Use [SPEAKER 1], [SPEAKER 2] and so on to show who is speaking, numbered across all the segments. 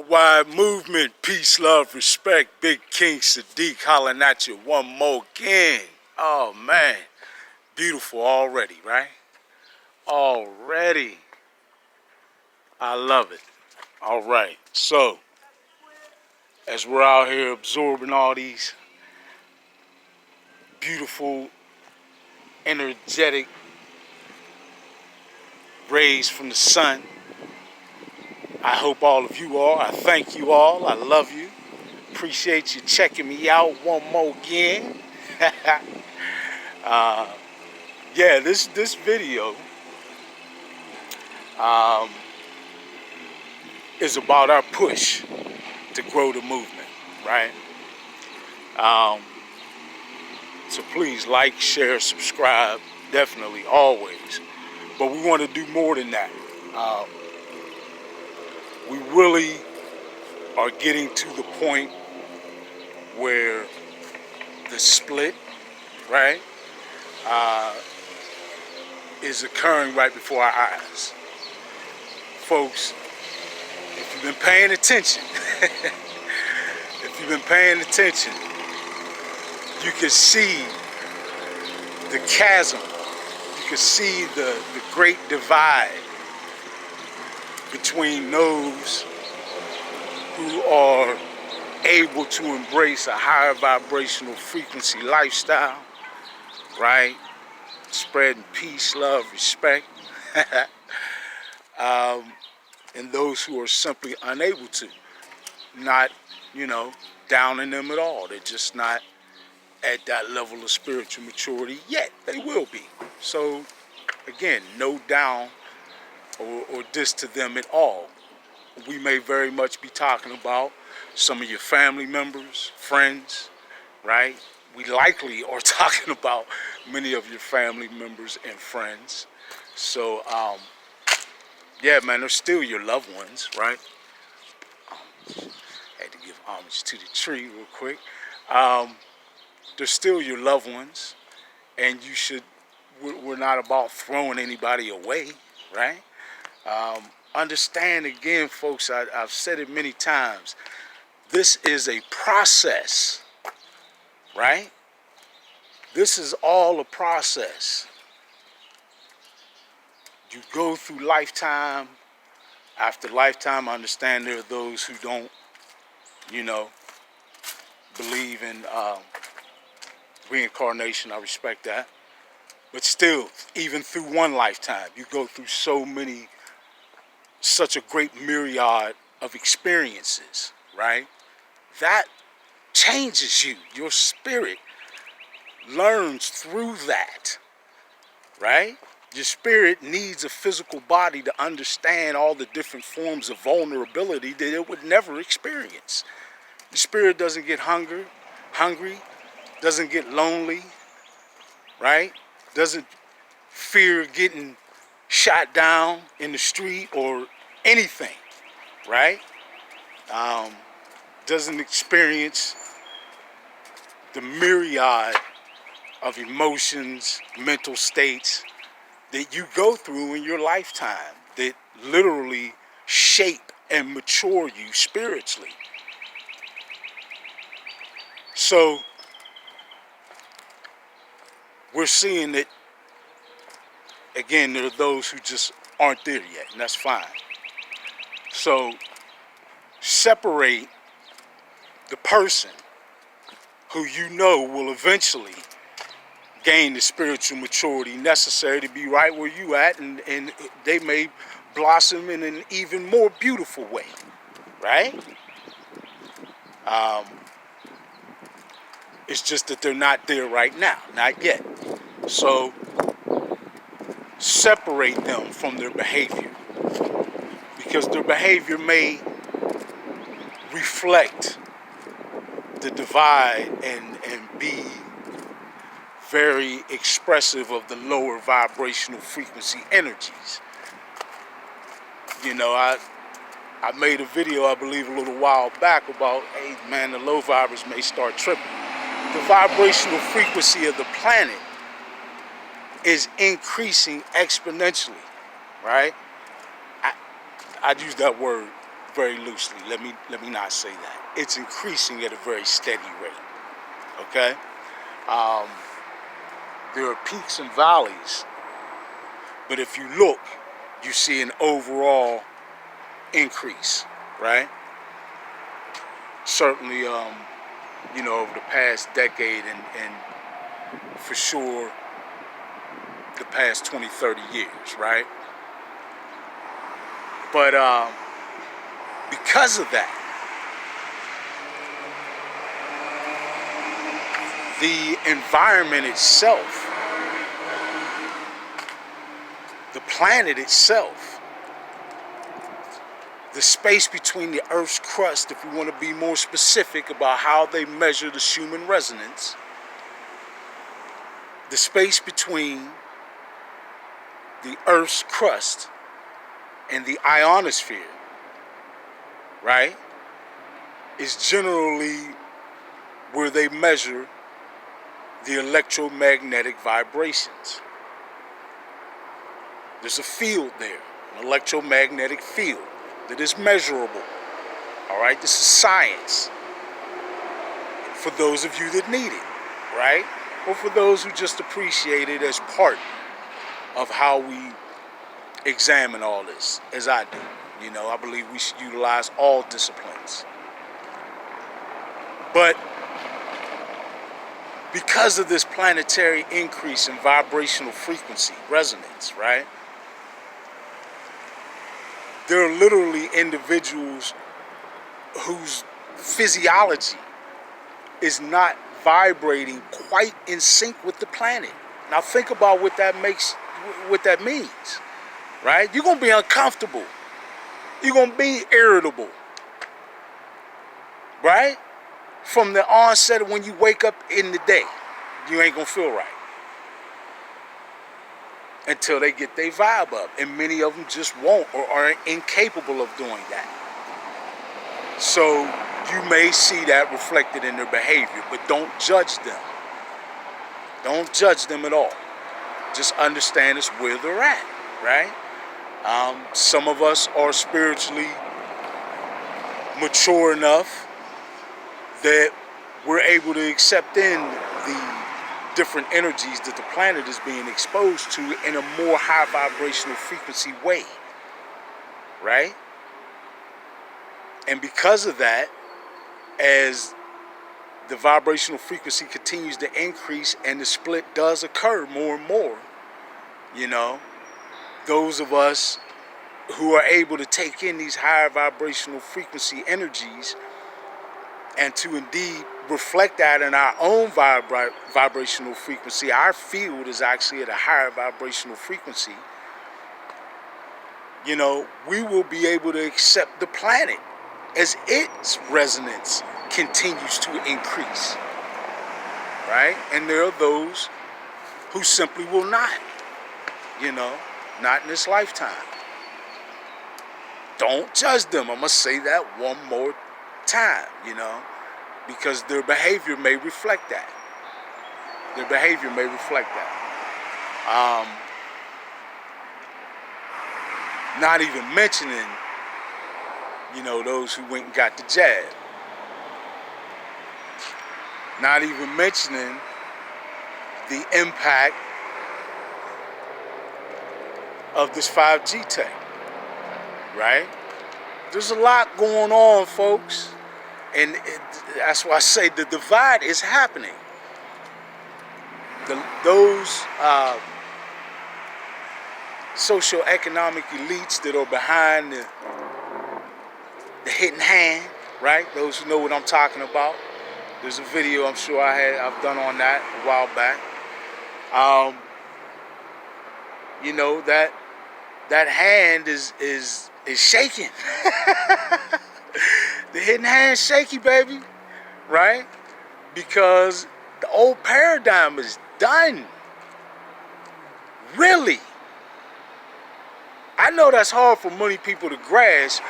[SPEAKER 1] Worldwide movement, peace, love, respect. Big King Sadiq hollering at you one more again. Oh man, beautiful already, right? Already. I love it. All right, so as we're out here absorbing all these beautiful, energetic rays from the sun, I hope all of you all, I thank you all, I love you. Appreciate you checking me out one more again. Yeah, this video is about our push to grow the movement, right? So please like, share, subscribe, definitely, always. But we want to do more than that. We really are getting to the point where the split, right, is occurring right before our eyes. Folks, if you've been paying attention, you can see the chasm, you can see the great divide between those who are able to embrace a higher vibrational frequency lifestyle, right? Spreading peace, love, respect. And those who are simply unable to, not, downing them at all. They're just not at that level of spiritual maturity yet. They will be. So, again, no down or diss to them at all. We may very much be talking about some of your family members, friends, right? We likely are talking about many of your family members and friends. So, yeah, man, they're still your loved ones, right? Had to give homage to the tree real quick. They're still your loved ones, and we're not about throwing anybody away, right? Understand again, folks, I've said it many times, this is a process, right? This is all a process. You go through lifetime after lifetime. I understand there are those who don't, believe in reincarnation. I respect that. But still, even through one lifetime, you go through such a great myriad of experiences, right? That changes you. Your spirit learns through that, right? Your spirit needs a physical body to understand all the different forms of vulnerability that it would never experience. The spirit doesn't get hungry, doesn't get lonely, right? Doesn't fear getting shot down in the street or anything, right? Doesn't experience the myriad of emotions, mental states that you go through in your lifetime that literally shape and mature you spiritually. So we're seeing that, again, there are those who just aren't there yet, and that's fine. So separate the person who will eventually gain the spiritual maturity necessary to be right where you at, and they may blossom in an even more beautiful way, right? It's just that they're not there right now, not yet. So separate them from their behavior, because their behavior may reflect the divide and be very expressive of the lower vibrational frequency energies. I made a video, I believe, a little while back about, hey man, the low vibers may start tripping. The vibrational frequency of the planet is increasing exponentially, right? I'd use that word very loosely. Let me not say that. It's increasing at a very steady rate. Okay? There are peaks and valleys, but if you look, you see an overall increase, right? Certainly, you know, over the past decade and for sure the past 20, 30 years, right? But because of that, the environment itself, the planet itself, the space between the Earth's crust, if we want to be more specific about how they measure the Schumann resonance, the space between the Earth's crust and the ionosphere, right, is generally where they measure the electromagnetic vibrations. There's a field there, an electromagnetic field that is measurable. All right, this is science for those of you that need it, right? Or for those who just appreciate it as part of how we examine all this, as I do. You know, I believe we should utilize all disciplines. But because of this planetary increase in vibrational frequency, resonance, right? There are literally individuals whose physiology is not vibrating quite in sync with the planet. Now think about what that means, right? You're gonna be uncomfortable. You're gonna be irritable, right? From the onset of when you wake up in the day, you ain't gonna feel right until they get their vibe up, and many of them just won't or are incapable of doing that. So you may see that reflected in their behavior, but don't judge them. Don't judge them at all. Just understand it's where they're at, right? Some of us are spiritually mature enough that we're able to accept in the different energies that the planet is being exposed to in a more high vibrational frequency way, right? And because of that, as the vibrational frequency continues to increase and the split does occur more and more, you know, those of us who are able to take in these higher vibrational frequency energies and to indeed reflect that in our own vibrational frequency, our field is actually at a higher vibrational frequency, you know, we will be able to accept the planet as its resonance continues to increase, right? And there are those who simply will not, you know, not in this lifetime. Don't judge them. I'm going to say that one more time, you know, because their behavior may reflect that. Their behavior may reflect that. Not even mentioning, you know, those who went and got the jab. Not even mentioning the impact of this 5G tech, right? There's a lot going on, folks. And that's why I say the divide is happening. Those socioeconomic elites that are behind the hidden hand, right? Those who know what I'm talking about. There's a video I'm sure I've done on that a while back. You know, that hand is shaking. The hidden hand's shaky, baby, right? Because the old paradigm is done. Really. I know that's hard for many people to grasp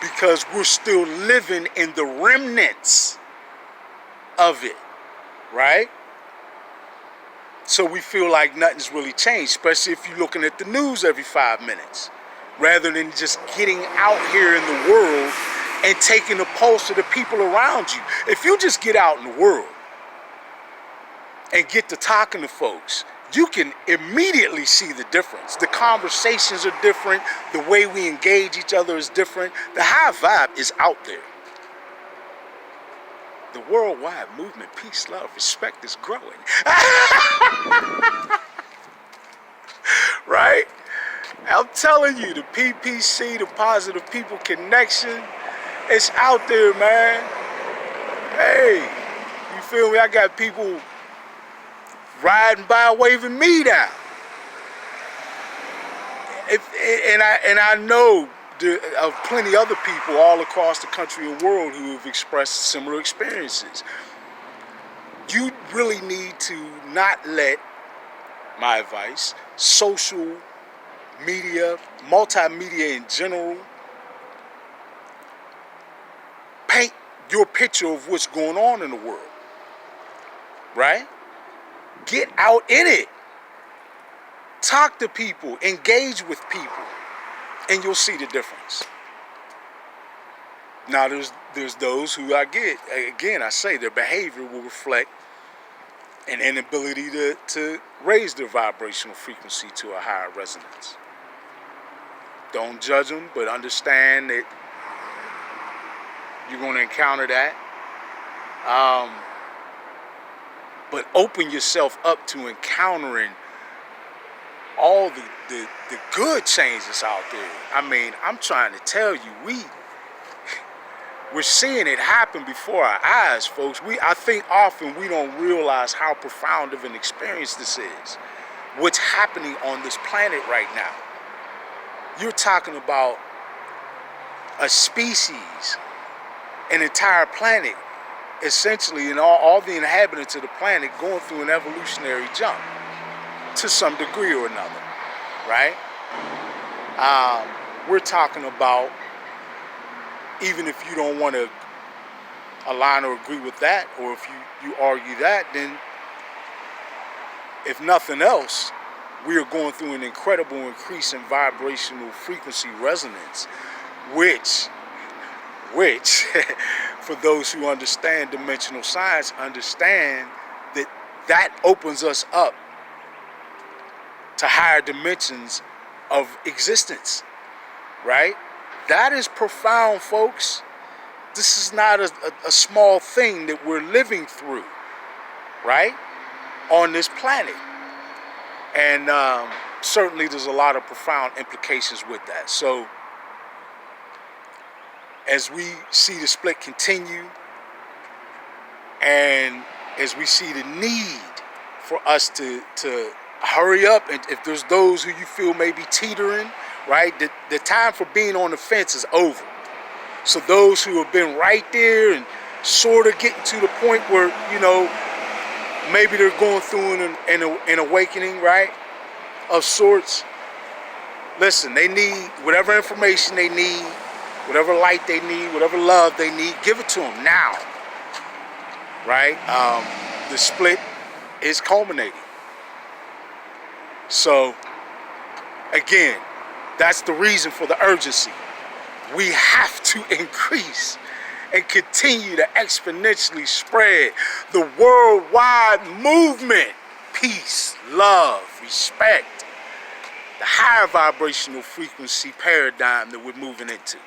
[SPEAKER 1] because we're still living in the remnants of it, right? So we feel like nothing's really changed, especially if you're looking at the news every 5 minutes. rather than just getting out here in the world and taking the pulse of the people around you. If you just get out in the world and get to talking to folks, you can immediately see the difference. The conversations are different. The way we engage each other is different. The high vibe is out there. The worldwide movement, peace, love, respect is growing. Right? I'm telling you, the PPC, the Positive People Connection, it's out there, man. Hey, you feel me? I got people riding by waving me down. And I know of plenty other people all across the country and world who have expressed similar experiences. You really need to not let, my advice, social media, multimedia in general, paint your picture of what's going on in the world. Right? Get out in it. Talk to people, engage with people, and you'll see the difference. Now, there's those who I say their behavior will reflect an inability to raise their vibrational frequency to a higher resonance. Don't judge them, but understand that you're going to encounter that. But open yourself up to encountering all the good changes out there. I mean, I'm trying to tell you, we're seeing it happen before our eyes, folks. I think often we don't realize how profound of an experience this is. What's happening on this planet right now. You're talking about a species, an entire planet, essentially, and all the inhabitants of the planet going through an evolutionary jump to some degree or another, right? We're talking about, even if you don't want to align or agree with that, or if you argue that, then if nothing else, we are going through an incredible increase in vibrational frequency resonance, which for those who understand dimensional science, understand that opens us up to higher dimensions of existence, right? That is profound, folks. This is not a small thing that we're living through, right, on this planet. And certainly there's a lot of profound implications with that. So as we see the split continue, and as we see the need for us to hurry up, and if there's those who you feel may be teetering, right, the time for being on the fence is over. So those who have been right there and sort of getting to the point where, you know, maybe they're going through an awakening, right, of sorts. Listen, they need whatever information they need, whatever light they need, whatever love they need, give it to them now, right? The split is culminating. So, again, that's the reason for the urgency. We have to increase and continue to exponentially spread the worldwide movement. Peace, love, respect, the higher vibrational frequency paradigm that we're moving into.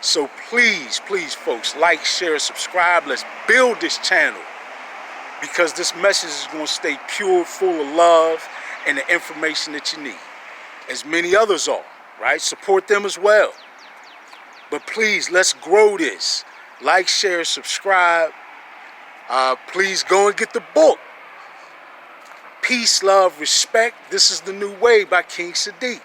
[SPEAKER 1] So please, please, folks, like, share, subscribe. Let's build this channel, because this message is going to stay pure, full of love and the information that you need, as many others are, right? Support them as well. But please, let's grow this. Like, share, subscribe. Please go and get the book, Peace, Love, Respect. This is the New Way by King Sadiq.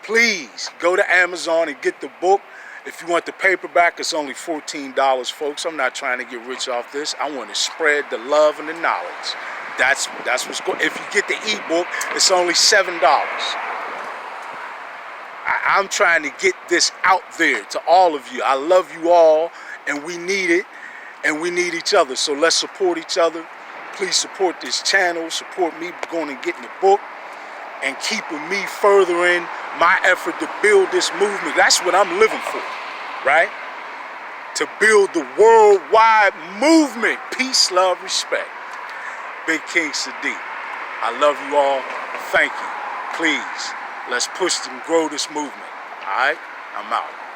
[SPEAKER 1] Please go to Amazon and get the book. If you want the paperback, it's only $14, folks. I'm not trying to get rich off this. I want to spread the love and the knowledge. That's what's going. If you get the ebook, it's only $7. I'm trying to get this out there to all of you. I love you all, and we need it, and we need each other. So let's support each other. Please support this channel. Support me going and getting the book and keeping me furthering my effort to build this movement. That's what I'm living for, right? To build the worldwide movement. Peace, love, respect. Big King Sadiq. I love you all. Thank you. Please, let's push and grow this movement. All right? I'm out.